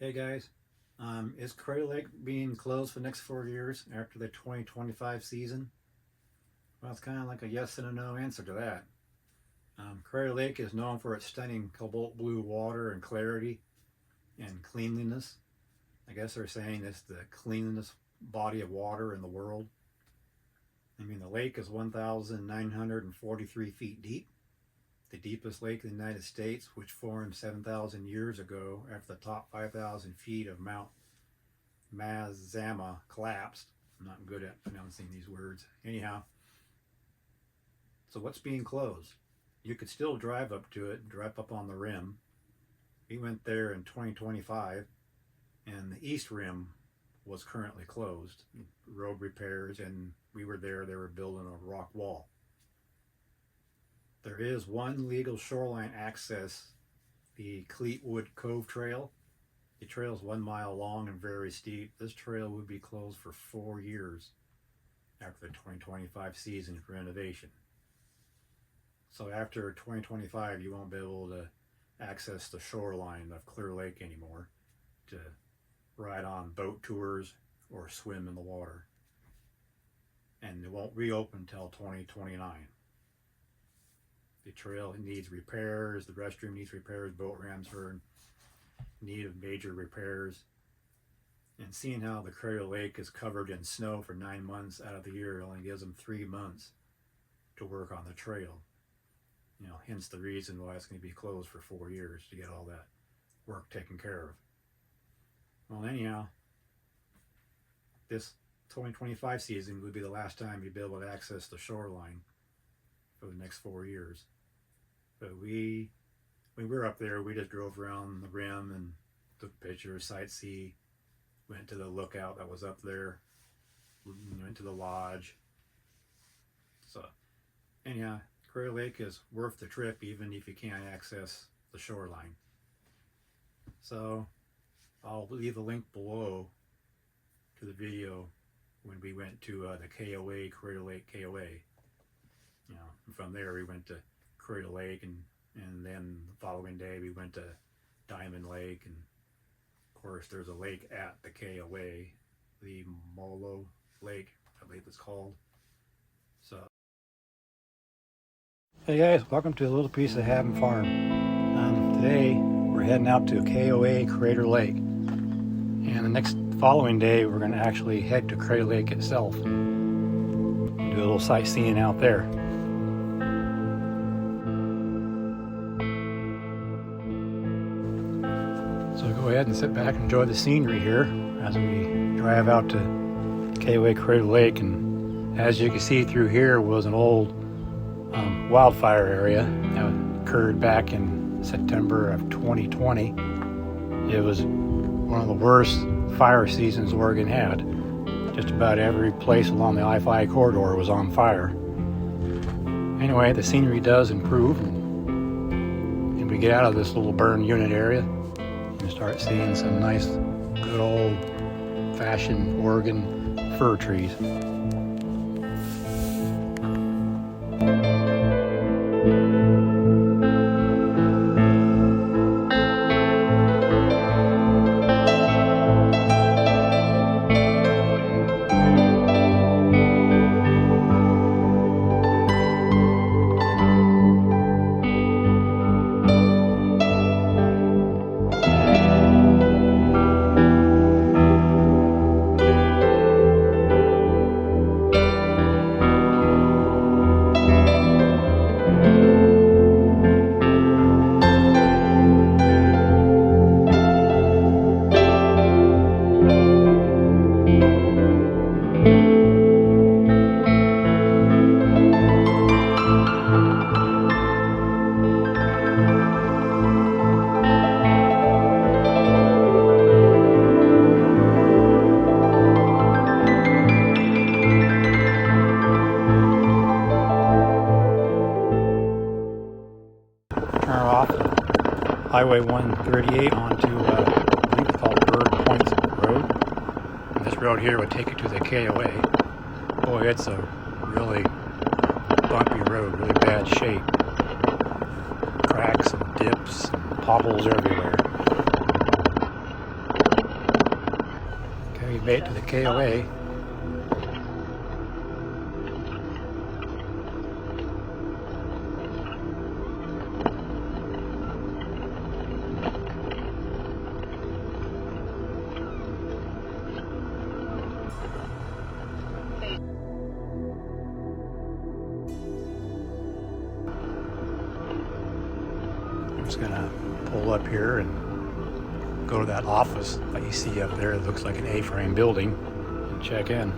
Hey guys, is Crater Lake being closed for the next 4 years after the 2025 season? Well, it's kind of like a yes and a no answer to that. Crater Lake is known for its stunning cobalt blue water and clarity and cleanliness. I guess they're saying it's the cleanest body of water in the world. I mean, the lake is 1,943 feet deep, the deepest lake in the United States, which formed 7,000 years ago after the top 5,000 feet of Mount Mazama collapsed. I'm not good at pronouncing these words. Anyhow, so what's being closed? You could still drive up to it, drive up on the rim. We went there in 2025, and the east rim was currently closed. Road repairs, and we were there, they were building a rock wall. There is one legal shoreline access, the Cleetwood Cove Trail. The trail is 1 mile long and very steep. This trail would be closed for 4 years after the 2025 season for renovation. So after 2025, you won't be able to access the shoreline of Clear Lake anymore to ride on boat tours or swim in the water. And it won't reopen until 2029. The trail needs repairs, the restroom needs repairs, boat ramps are in need of major repairs. And seeing how the Crater Lake is covered in snow for 9 months out of the year, it only gives them 3 months to work on the trail. You know, hence the reason why it's going to be closed for 4 years, to get all that work taken care of. Well, anyhow, this 2025 season would be the last time you'd be able to access the shoreline for the next 4 years. But when we were up there, we just drove around the rim and took pictures, sightsee, went to the lookout that was up there, went to the lodge. So anyhow, Crater Lake is worth the trip even if you can't access the shoreline. So I'll leave a link below to the video when we went to the KOA Crater Lake KOA. You know, and from there we went to Crater Lake, and then the following day we went to Diamond Lake, and of course there's a lake at the KOA, the Lemolo Lake, I believe it's called. So, hey guys, welcome to a little piece of Haven Farm. Today we're heading out to KOA Crater Lake, and the next following day we're going to actually head to Crater Lake itself and do a little sightseeing out there. So go ahead and sit back and enjoy the scenery here as we drive out to KOA Crater Lake. And as you can see through here was an old wildfire area that occurred back in September of 2020. It was one of the worst fire seasons Oregon had. Just about every place along the I-5 corridor was on fire. Anyway, the scenery does improve, and we get out of this little burn unit area and start seeing some nice, good old-fashioned Oregon fir trees. Highway 138 onto, I believe it's called Bird Points Road. And this road here would take you to the KOA. Boy, it's a really bumpy road, really bad shape. Cracks and dips and potholes everywhere. We made it to the KOA. I'm just gonna pull up here and go to that office that you see up there. It looks like an A-frame building, and check in.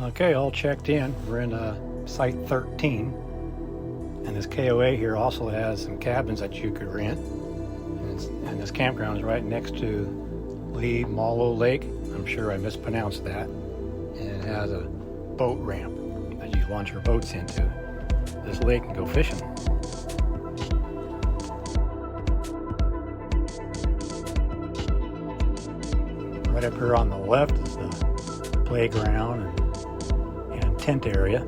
Okay, all checked in. We're in site 13. And this KOA here also has some cabins that you could rent. And this campground is right next to Lemolo Lake. I'm sure I mispronounced that. And it has a boat ramp that you launch your boats into this lake and go fishing. Right up here on the left is the playground and tent area.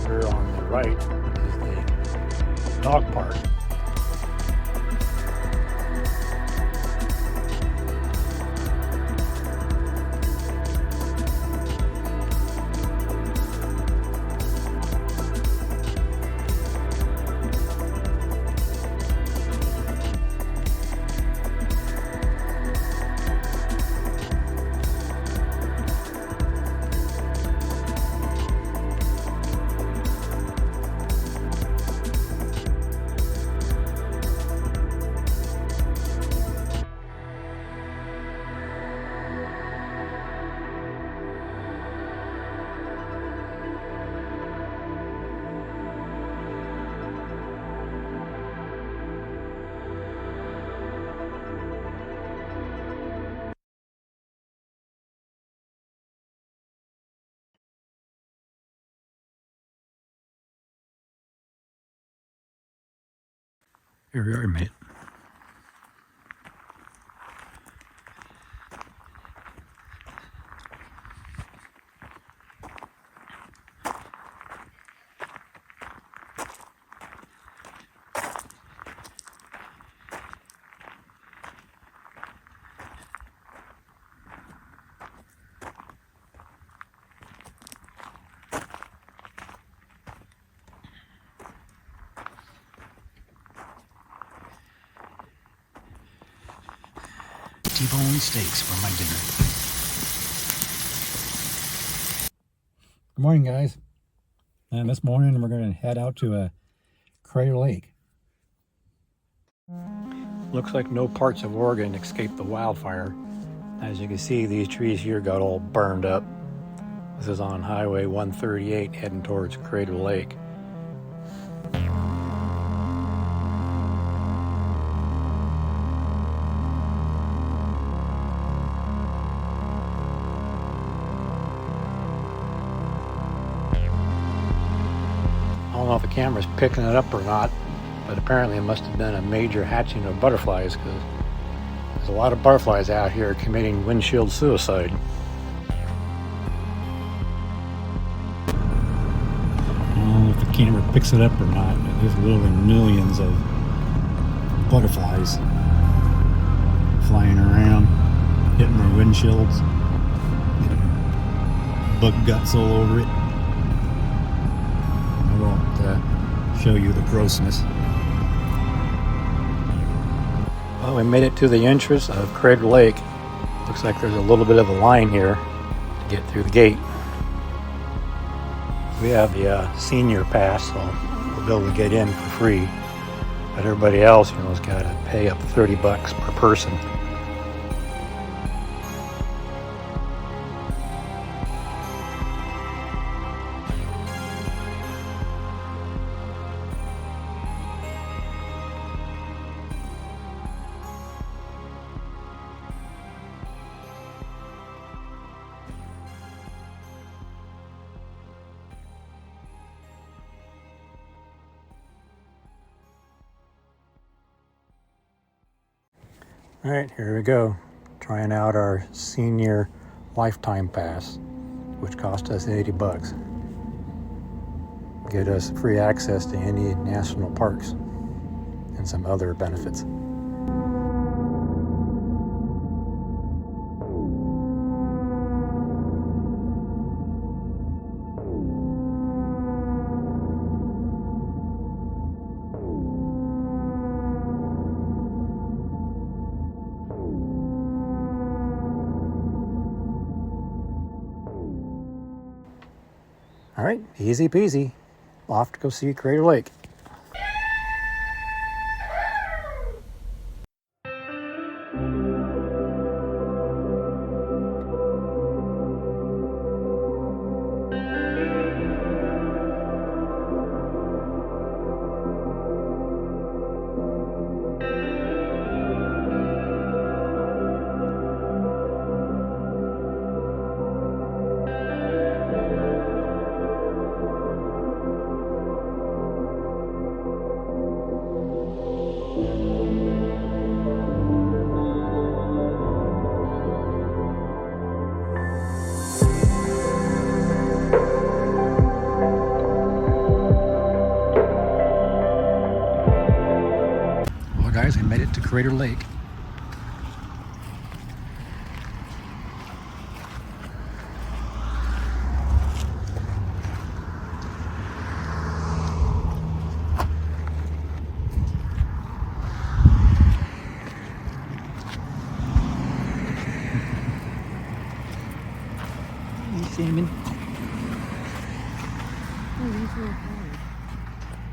Here on the right is the dog park. Here we are, mate. T-bone steaks for my dinner. Good morning, guys. And this morning we're going to head out to Crater Lake. Looks like no parts of Oregon escaped the wildfire. As you can see, these trees here got all burned up. This is on Highway 138 heading towards Crater Lake. I don't know if the camera's picking it up or not, but apparently it must have been a major hatching of butterflies, because there's a lot of butterflies out here committing windshield suicide. I don't know if the camera picks it up or not, but there's literally millions of butterflies flying around, hitting their windshields, bug guts all over it. I won't show you the grossness. Well, we made it to the entrance of Crater Lake. Looks like there's a little bit of a line here to get through the gate. We have the senior pass, so we'll be able to get in for free. But everybody else, has got to pay up $30 per person. All right, here we go. Trying out our senior lifetime pass, which cost us $80. Get us free access to any national parks and some other benefits. All right, easy peasy. Off to go see Crater Lake. Well, guys, we made it to Crater Lake. Hey, salmon. Oh, these are okay.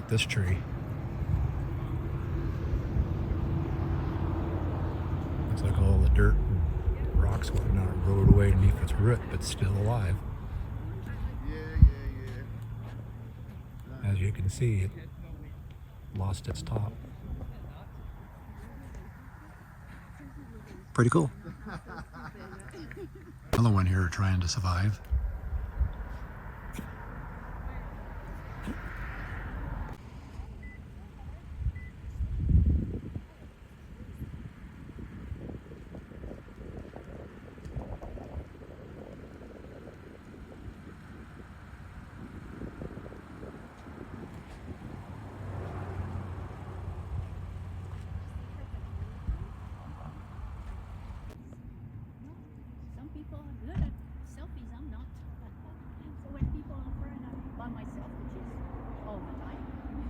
This tree. Looks like all the dirt and rocks and whatnot rode away beneath its root, but still alive. As you can see, it lost its top. Pretty cool. Another one here trying to survive. Some people are good at selfies, I'm not. So when people offer and I'm by myself, which is all the time,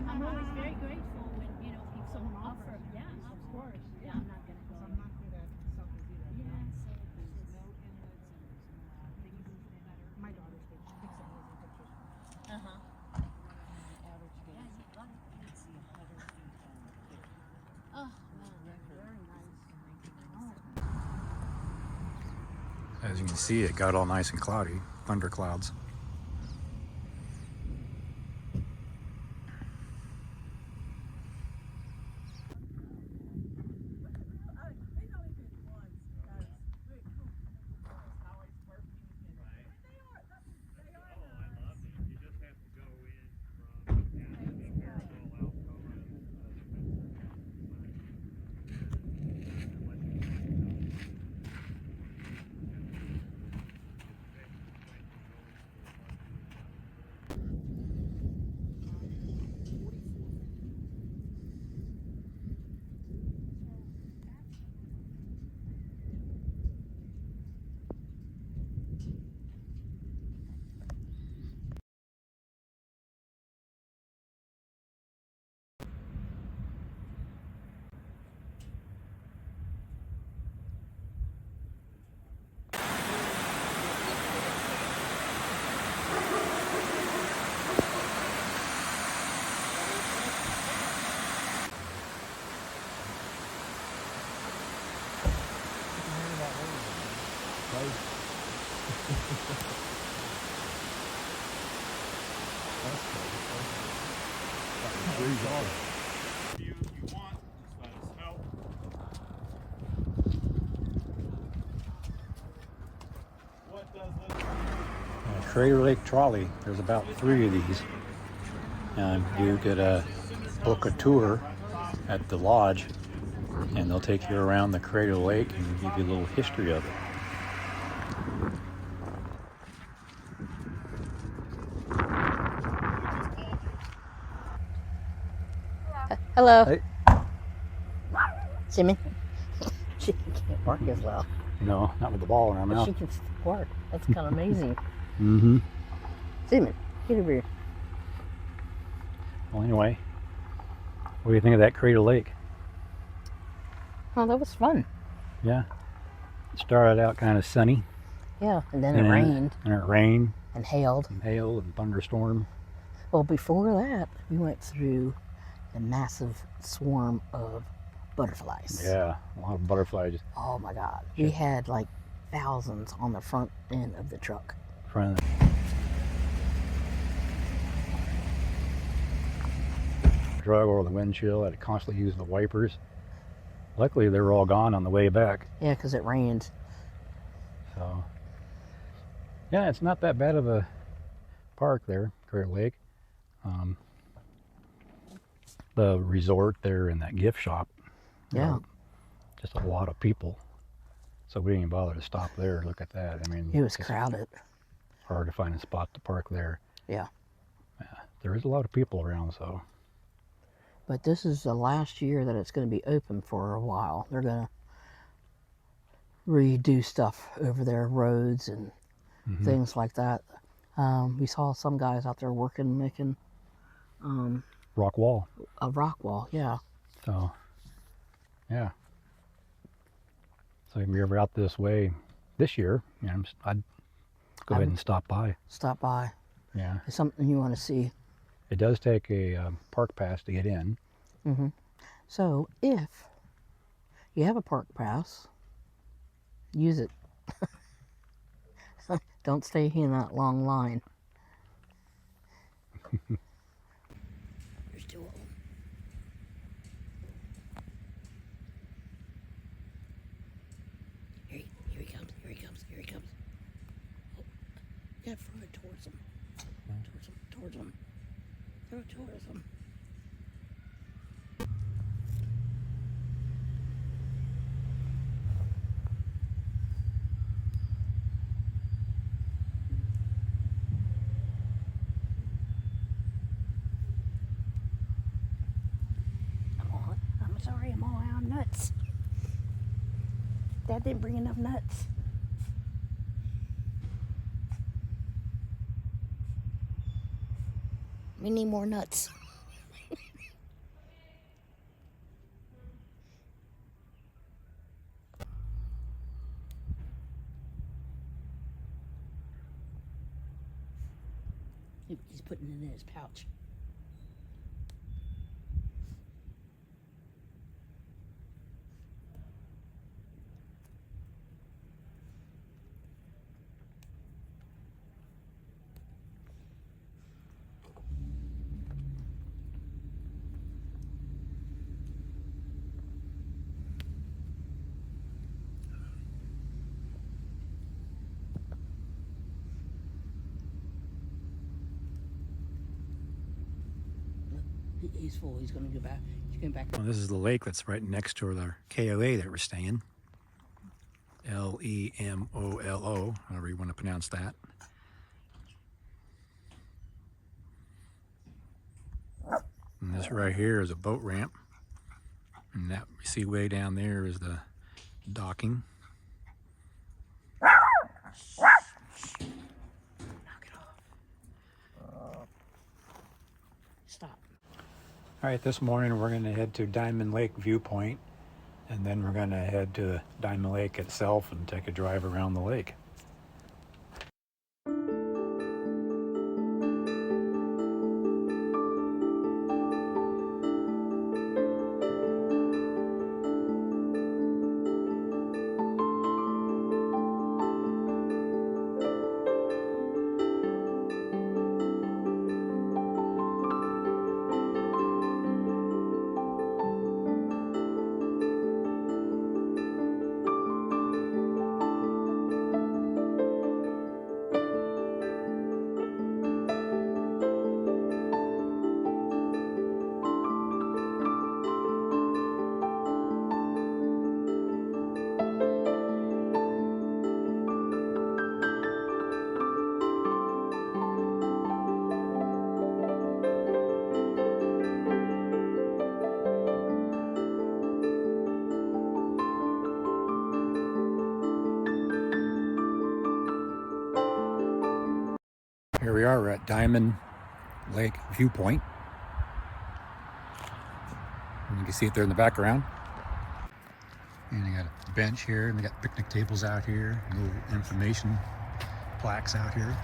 I'm always very grateful when, you know, people Someone offer. offers. Yeah, Of absolutely. course. Yeah, I'm not gonna go. I'm not good at selfies either. Yeah, so it's There's just, no inlets and there's no things. My daughter's good. She takes amazing pictures. uh-huh. The average day Yeah, is you got it. let's see, 100 feet thick. Oh, man. Very nice. As you can see, it got all nice and cloudy, thunderclouds. You want, just let us know. What does this? Crater Lake trolley. There's about 3 of these. And you could book a tour at the lodge, and they'll take you around the Crater Lake and give you a little history of it. Hello. Hey. Jimmy. She can't bark as well. No, not with the ball in her But mouth. she can still bark. That's kind of amazing. Mm-hmm. Jimmy, get over here. Well, anyway, what do you think of that Crater Lake? Oh, that was fun. Yeah. It started out kind of sunny. Yeah, and then it rained And it rained and hailed. and hail and thunderstorm. Well, before that, we went through a massive swarm of butterflies. Yeah, a lot of butterflies. Oh my God. We had like thousands on the front end of the truck. Front of the drug over the windshield. I had to constantly use the wipers. Luckily, they were all gone on the way back. Yeah, because it rained. So, yeah, it's not that bad of a park there, Crater Lake. The resort there and that gift shop. Yeah. Just a lot of people. So we didn't even bother to stop there. Look at that. I mean, It was it's crowded. hard to find a spot to park there. Yeah. Yeah, there is a lot of people around, so. But this is the last year that it's going to be open for a while. They're going to redo stuff over their roads and things like that. We saw some guys out there working, making Rock wall. a rock wall. Yeah. So, yeah. So if you're ever out this way this year, you know, I'd go ahead and stop by. Stop by. Yeah. It's something you want to see. It does take a park pass to get in. So if you have a park pass, use it. Don't stay in that long line. There's 2 of them. Here he comes, here he comes, here he comes. Oh, you gotta throw it towards him. Towards him. Throw it towards him. I'm sorry, I'm all out of nuts. Dad didn't bring enough nuts. We need more nuts. He's putting it in his pouch. He's full. He's going to go back. He's going back. Well, this is the lake that's right next to the KOA that we're staying. Lemolo, however you want to pronounce that. And this right here is a boat ramp. And that we see way down there is the docking. Knock it off. Stop. All right, this morning we're going to head to Diamond Lake Viewpoint, and then we're going to head to Diamond Lake itself and take a drive around the lake. Here we are, we're at Diamond Lake Viewpoint. And you can see it there in the background. And they got a bench here, and they got picnic tables out here, and little information plaques out here.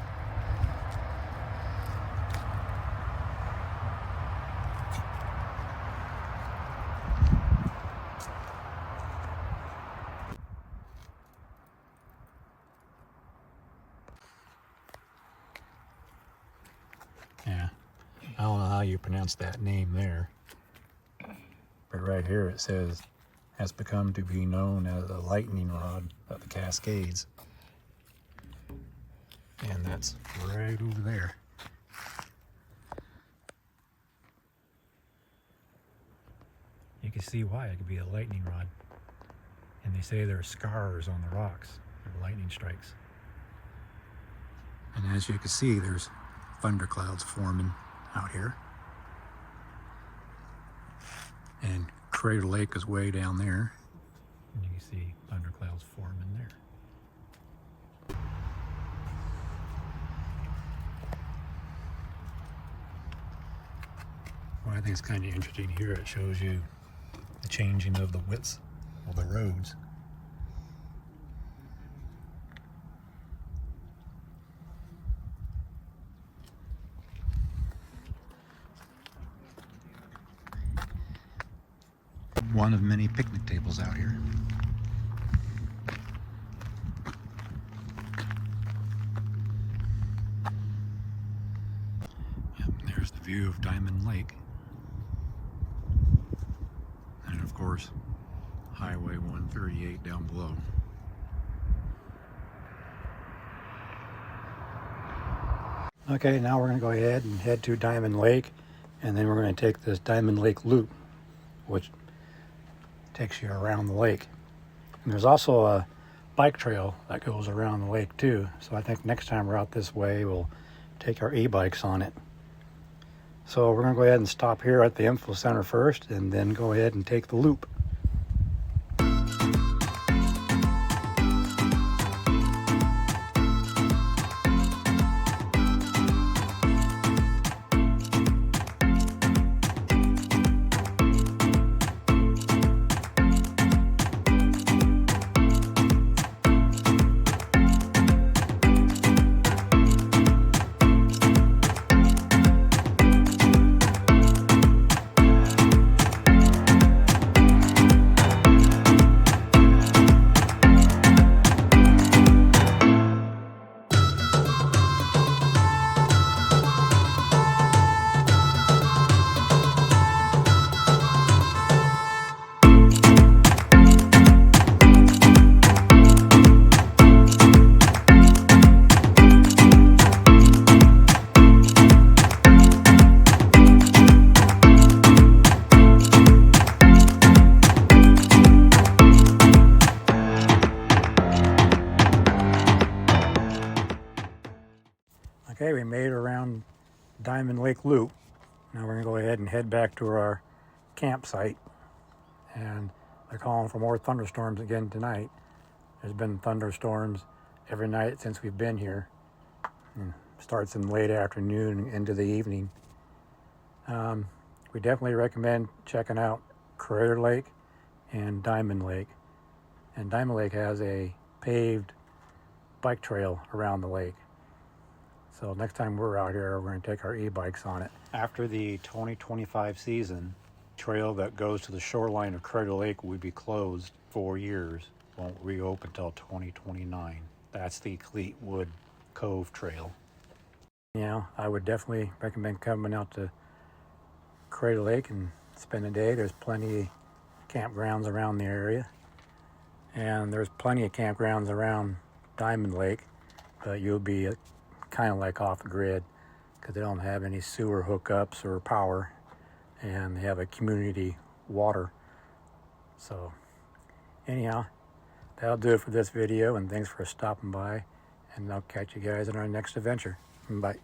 Yeah, I don't know how you pronounce that name there, but right here it says, has become to be known as the lightning rod of the Cascades. And that's right over there. You can see why it could be a lightning rod. And they say there are scars on the rocks of lightning strikes. And as you can see, there's thunderclouds forming out here. And Crater Lake is way down there. And you can see thunderclouds forming there. What I think is kind of interesting here, it shows you the changing of the widths of the roads. One of many picnic tables out here. Yep, there's the view of Diamond Lake. And of course, Highway 138 down below. Okay, now we're going to go ahead and head to Diamond Lake, and then we're going to take this Diamond Lake loop, which takes you around the lake. And there's also a bike trail that goes around the lake too. So I think next time we're out this way, we'll take our e-bikes on it. So we're gonna go ahead and stop here at the info center first, and then go ahead and take the loop. Okay, we made it around Diamond Lake Loop. Now we're going to go ahead and head back to our campsite. And they're calling for more thunderstorms again tonight. There's been thunderstorms every night since we've been here. And starts in late afternoon into the evening. We definitely recommend checking out Crater Lake and Diamond Lake. And Diamond Lake has a paved bike trail around the lake. So next time we're out here, we're going to take our e-bikes on it. After the 2025 season, the trail that goes to the shoreline of Crater Lake will be closed 4 years. Won't reopen until 2029. That's the Cleetwood Cove Trail. Yeah, I would definitely recommend coming out to Crater Lake and spend a day. There's plenty of campgrounds around the area. And there's plenty of campgrounds around Diamond Lake, but you'll be kind of like off the grid because they don't have any sewer hookups or power, and they have a community water. So anyhow, that'll do it for this video, and thanks for stopping by, and I'll catch you guys in our next adventure. Bye.